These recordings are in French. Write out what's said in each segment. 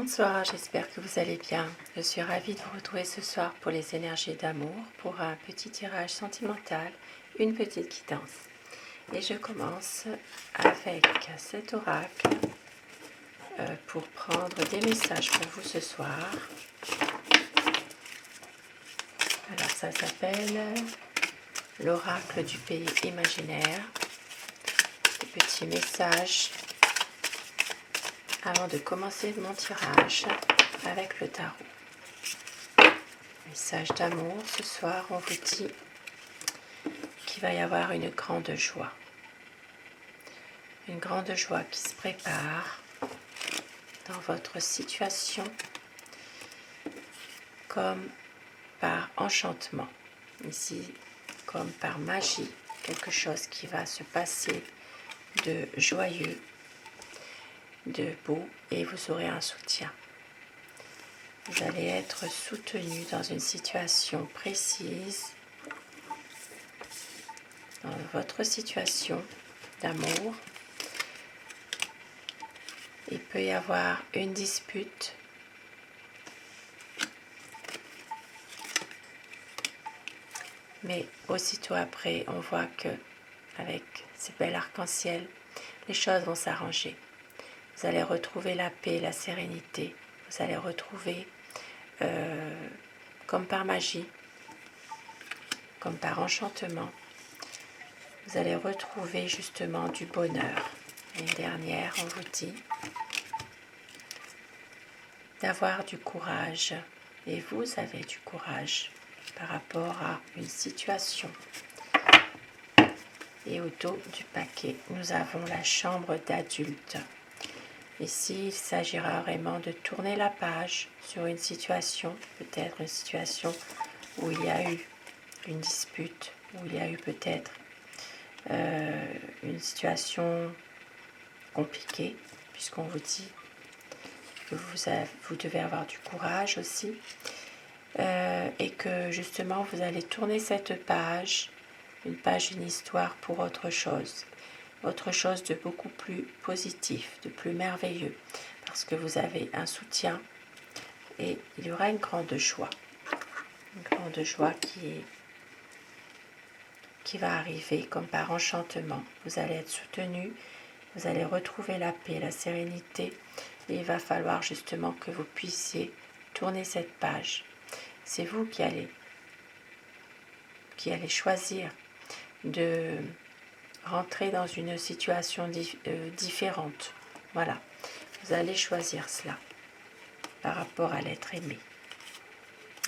Bonsoir, j'espère que vous allez bien. Je suis ravie de vous retrouver ce soir pour les énergies d'amour, pour un petit tirage sentimental, une petite guidance. Et je commence avec cet oracle pour prendre des messages pour vous ce soir. Alors ça s'appelle l'oracle du pays imaginaire. Des petits messages avant de commencer mon tirage avec le tarot. Message d'amour, ce soir on vous dit qu'il va y avoir une grande joie. Une grande joie qui se prépare dans votre situation comme par enchantement. Ici, comme par magie, quelque chose qui va se passer de joyeux, de beau, et vous aurez un soutien. Vous allez être soutenu dans une situation précise, dans votre situation d'amour. Il peut y avoir une dispute, mais aussitôt après, on voit que avec ces belles arcs-en-ciel, les choses vont s'arranger. Vous allez retrouver la paix, la sérénité. Vous allez retrouver, comme par magie, comme par enchantement, vous allez retrouver justement du bonheur. L'année dernière, on vous dit d'avoir du courage. Et vous avez du courage par rapport à une situation. Et au dos du paquet, nous avons la chambre d'adulte. Ici, il s'agira vraiment de tourner la page sur une situation, peut-être une situation où il y a eu une dispute, où il y a eu peut-être une situation compliquée, puisqu'on vous dit que vous devez avoir du courage aussi, et que justement vous allez tourner cette page, une histoire pour autre chose de beaucoup plus positif, de plus merveilleux, parce que vous avez un soutien et il y aura une grande joie qui va arriver comme par enchantement. Vous allez être soutenu, vous allez retrouver la paix, la sérénité, et il va falloir justement que vous puissiez tourner cette page. C'est vous qui allez choisir de rentrer dans une situation différente. Voilà, vous allez choisir cela par rapport à l'être aimé.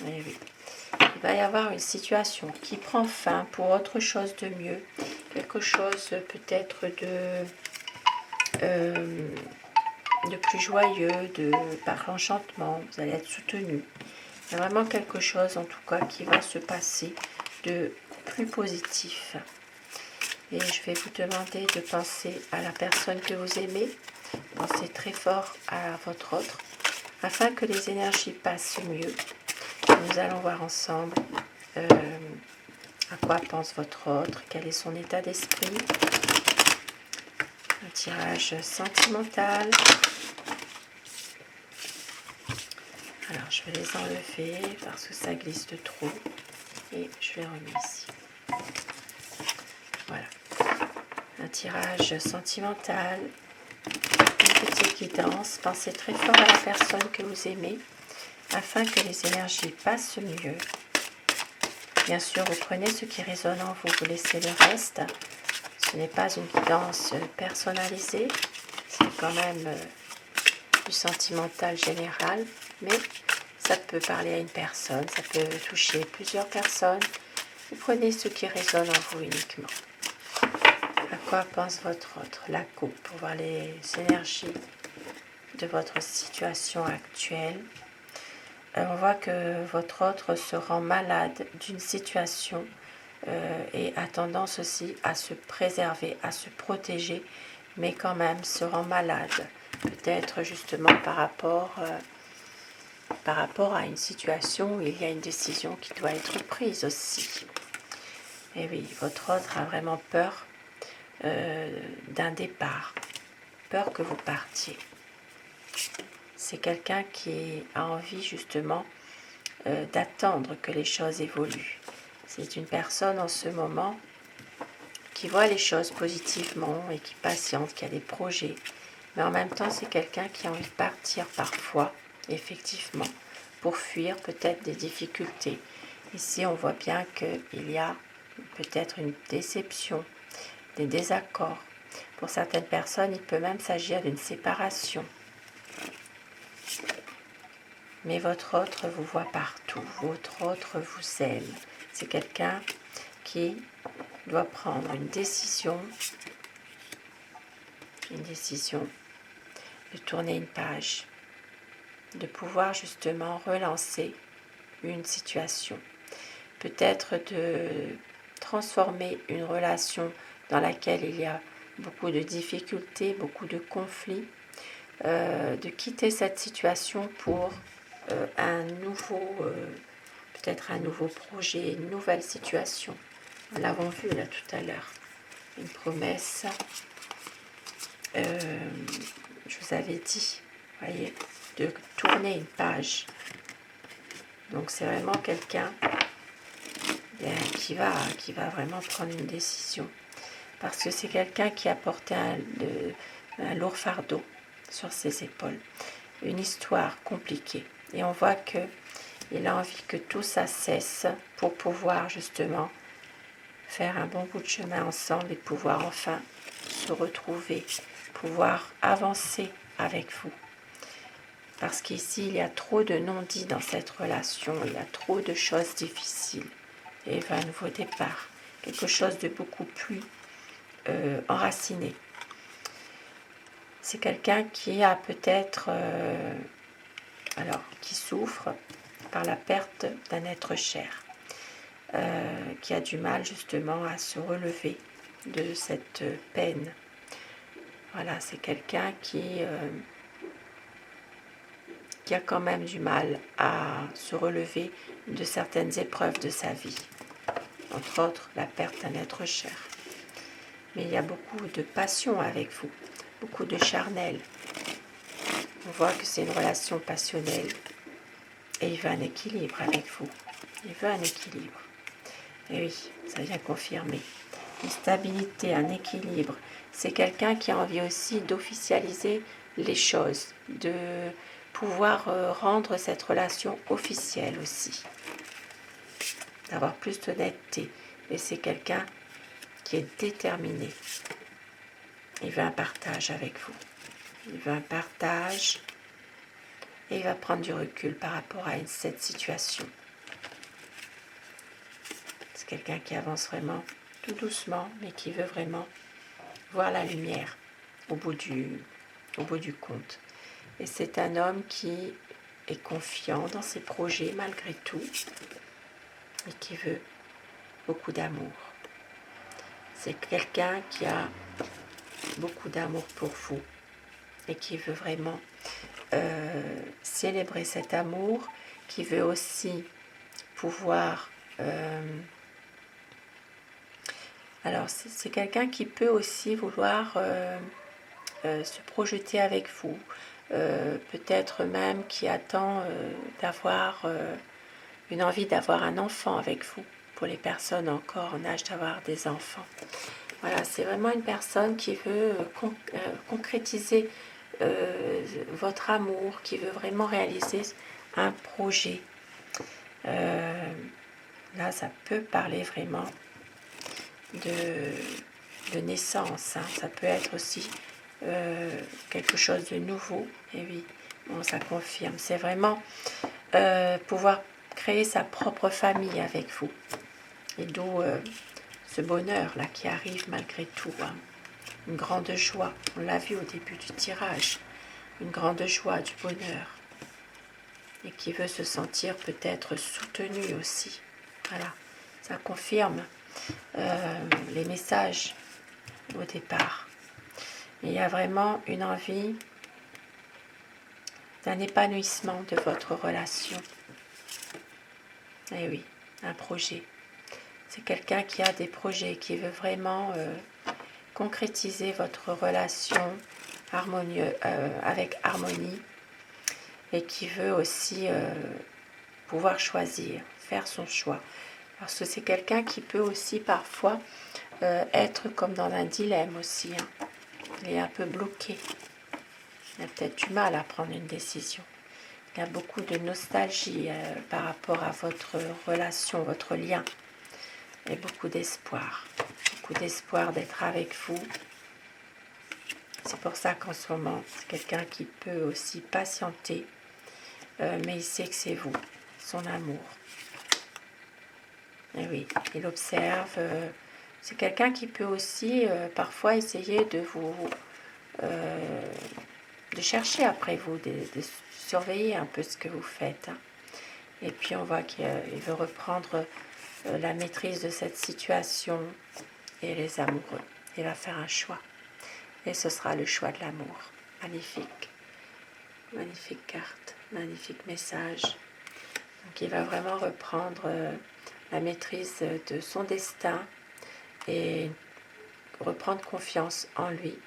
Et oui. Il va y avoir une situation qui prend fin pour autre chose de mieux, quelque chose peut-être de plus joyeux, par l'enchantement, vous allez être soutenu. Il y a vraiment quelque chose en tout cas qui va se passer de plus positif. Et je vais vous demander de penser à la personne que vous aimez, pensez très fort à votre autre, afin que les énergies passent mieux. Nous allons voir ensemble à quoi pense votre autre, quel est son état d'esprit. Un tirage sentimental. Alors je vais les enlever parce que ça glisse de trop et je les remets ici. Voilà. Un tirage sentimental, une petite guidance. Pensez très fort à la personne que vous aimez afin que les énergies passent mieux. Bien sûr, vous prenez ce qui résonne en vous, vous laissez le reste. Ce n'est pas une guidance personnalisée, c'est quand même du sentimental général, mais ça peut parler à une personne, ça peut toucher plusieurs personnes. Vous prenez ce qui résonne en vous uniquement. À quoi pense votre autre? La coupe, pour voir les énergies de votre situation actuelle. On voit que votre autre se rend malade d'une situation et a tendance aussi à se préserver, à se protéger, mais quand même se rend malade. Peut-être justement par rapport à une situation où il y a une décision qui doit être prise aussi. Et oui, votre autre a vraiment peur d'un départ, peur que vous partiez. c'est quelqu'un qui a envie justement d'attendre que les choses évoluent. C'est une personne en ce moment qui voit les choses positivement et qui patiente, qui a des projets. Mais en même temps, c'est quelqu'un qui a envie de partir parfois, effectivement, pour fuir peut-être des difficultés. Ici, on voit bien qu'il y a peut-être une déception, des désaccords. Pour certaines personnes, il peut même s'agir d'une séparation. Mais votre autre vous voit partout, votre autre vous aime. C'est quelqu'un qui doit prendre une décision de tourner une page, de pouvoir justement relancer une situation. Peut-être de transformer une relation dans laquelle il y a beaucoup de difficultés, beaucoup de conflits, de quitter cette situation pour peut-être un nouveau projet, une nouvelle situation. Nous l'avons vu là tout à l'heure, une promesse. Je vous avais dit, voyez, de tourner une page. Donc c'est vraiment quelqu'un qui va vraiment prendre une décision. Parce que c'est quelqu'un qui a porté un lourd fardeau sur ses épaules. Une histoire compliquée. Et on voit qu'il a envie que tout ça cesse pour pouvoir justement faire un bon bout de chemin ensemble et pouvoir enfin se retrouver, pouvoir avancer avec vous. Parce qu'ici, il y a trop de non-dits dans cette relation, il y a trop de choses difficiles. Et il va un nouveau départ, quelque chose de beaucoup plus enraciné. C'est quelqu'un qui a peut-être, qui souffre par la perte d'un être cher, qui a du mal justement à se relever de cette peine. Voilà, c'est quelqu'un qui a quand même du mal à se relever de certaines épreuves de sa vie, entre autres la perte d'un être cher. Mais il y a beaucoup de passion avec vous, beaucoup de charnel. On voit que c'est une relation passionnelle et il veut un équilibre avec vous. Il veut un équilibre. Et oui, ça vient confirmer. Une stabilité, un équilibre. C'est quelqu'un qui a envie aussi d'officialiser les choses, de pouvoir rendre cette relation officielle aussi, d'avoir plus d'honnêteté. Et c'est quelqu'un qui est déterminé. Il veut un partage avec vous. Il veut un partage et il va prendre du recul par rapport à cette situation. C'est quelqu'un qui avance vraiment tout doucement, mais qui veut vraiment voir la lumière au bout du compte. Et c'est un homme qui est confiant dans ses projets malgré tout et qui veut beaucoup d'amour. C'est quelqu'un qui a beaucoup d'amour pour vous et qui veut vraiment célébrer cet amour, qui veut aussi pouvoir... alors c'est quelqu'un qui peut aussi vouloir se projeter avec vous, peut-être même qui attend d'avoir une envie d'avoir un enfant avec vous, pour les personnes encore en âge d'avoir des enfants. Voilà, c'est vraiment une personne qui veut concrétiser votre amour, qui veut vraiment réaliser un projet. Là, ça peut parler vraiment de naissance. Hein. Ça peut être aussi quelque chose de nouveau. Et oui, bon, ça confirme. C'est vraiment pouvoir créer sa propre famille avec vous. Et d'où ce bonheur-là qui arrive malgré tout. Hein. Une grande joie. On l'a vu au début du tirage. Une grande joie, du bonheur. Et qui veut se sentir peut-être soutenu aussi. Voilà, ça confirme les messages au départ. Il y a vraiment une envie d'un épanouissement de votre relation. Et oui, un projet. C'est quelqu'un qui a des projets, qui veut vraiment concrétiser votre relation avec harmonie et qui veut aussi pouvoir choisir, faire son choix. Parce que c'est quelqu'un qui peut aussi parfois être comme dans un dilemme aussi. Hein. Il est un peu bloqué. Il a peut-être du mal à prendre une décision. Il y a beaucoup de nostalgie par rapport à votre relation, votre lien. Et beaucoup d'espoir. Beaucoup d'espoir d'être avec vous. C'est pour ça qu'en ce moment, c'est quelqu'un qui peut aussi patienter. Mais il sait que c'est vous, son amour. Et oui, il observe. C'est quelqu'un qui peut aussi parfois essayer de vous... de chercher après vous, de surveiller un peu ce que vous faites. Hein. Et puis on voit qu'il veut reprendre la maîtrise de cette situation et les amoureux. Il va faire un choix. Et ce sera le choix de l'amour. Magnifique. Magnifique carte, magnifique message. Donc il va vraiment reprendre la maîtrise de son destin et reprendre confiance en lui.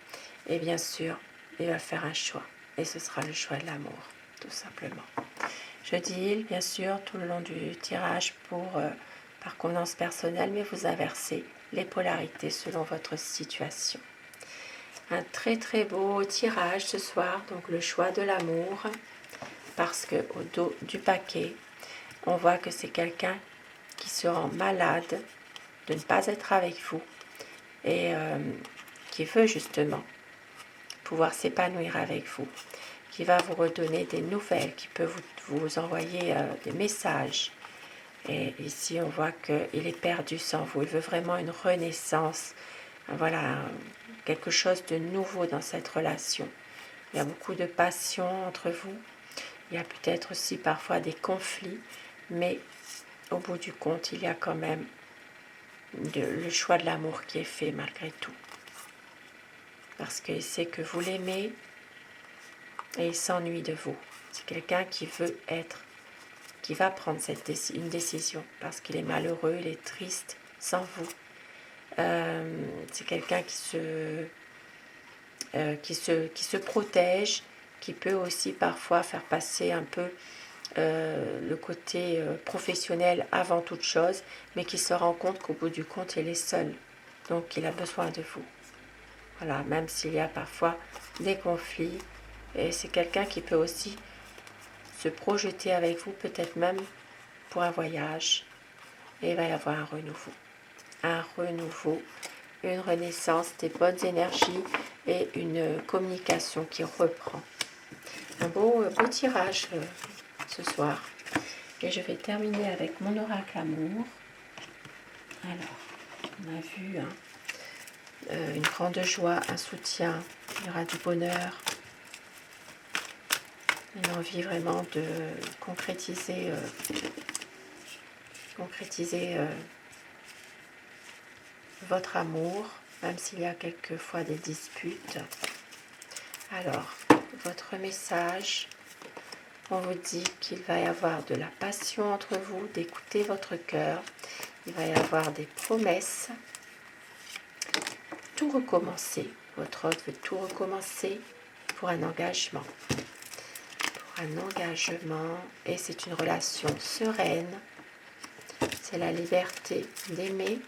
Et bien sûr, il va faire un choix. Et ce sera le choix de l'amour, tout simplement. Je dis bien sûr tout le long du tirage par convenance personnelle, mais vous inversez les polarités selon votre situation. Un très très beau tirage ce soir, donc le choix de l'amour, parce que au dos du paquet, on voit que c'est quelqu'un qui se rend malade de ne pas être avec vous et qui veut justement pouvoir s'épanouir avec vous, qui va vous redonner des nouvelles, qui peut vous envoyer des messages. Et ici, on voit qu'il est perdu sans vous. Il veut vraiment une renaissance, voilà, quelque chose de nouveau dans cette relation. Il y a beaucoup de passion entre vous. Il y a peut-être aussi parfois des conflits, mais au bout du compte, il y a quand même le choix de l'amour qui est fait malgré tout. Parce qu'il sait que vous l'aimez et il s'ennuie de vous. C'est quelqu'un qui veut qui va prendre une décision parce qu'il est malheureux, il est triste sans vous. C'est quelqu'un qui se protège, qui peut aussi parfois faire passer un peu le côté professionnel avant toute chose, mais qui se rend compte qu'au bout du compte, il est seul. Donc, il a besoin de vous. Voilà, même s'il y a parfois des conflits. Et c'est quelqu'un qui peut aussi se projeter avec vous, peut-être même pour un voyage. Et il va y avoir un renouveau. Un renouveau, une renaissance des bonnes énergies et une communication qui reprend. Un beau tirage ce soir. Et je vais terminer avec mon oracle amour. Alors, on a vu une grande joie, un soutien, il y aura du bonheur, une envie vraiment de concrétiser votre amour, même s'il y a quelquefois des disputes. Alors, votre message, on vous dit qu'il va y avoir de la passion entre vous, d'écouter votre cœur. Il va y avoir des promesses. Tout recommencer. Votre hôte veut tout recommencer pour un engagement. Pour un engagement. Et c'est une relation sereine. C'est la liberté d'aimer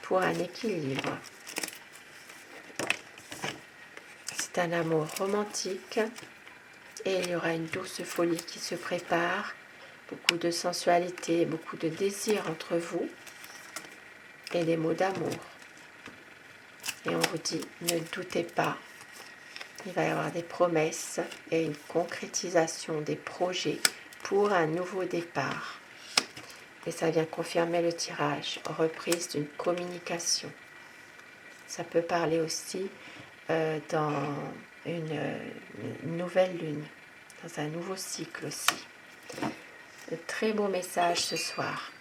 pour un équilibre. C'est un amour romantique. Et il y aura une douce folie qui se prépare. Beaucoup de sensualité, beaucoup de désir entre vous. Et des mots d'amour. Et on vous dit, ne doutez pas, il va y avoir des promesses et une concrétisation des projets pour un nouveau départ. Et ça vient confirmer le tirage, reprise d'une communication. Ça peut parler aussi dans une nouvelle lune, dans un nouveau cycle aussi. De très beaux messages ce soir.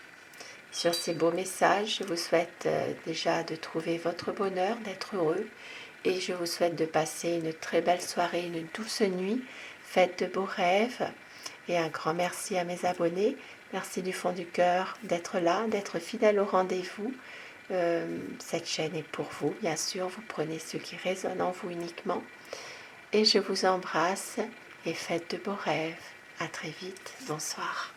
Sur ces beaux messages, je vous souhaite déjà de trouver votre bonheur, d'être heureux. Et je vous souhaite de passer une très belle soirée, une douce nuit. Faites de beaux rêves. Et un grand merci à mes abonnés. Merci du fond du cœur d'être là, d'être fidèle au rendez-vous. Cette chaîne est pour vous, bien sûr. Vous prenez ce qui résonne en vous uniquement. Et je vous embrasse et faites de beaux rêves. À très vite. Bonsoir.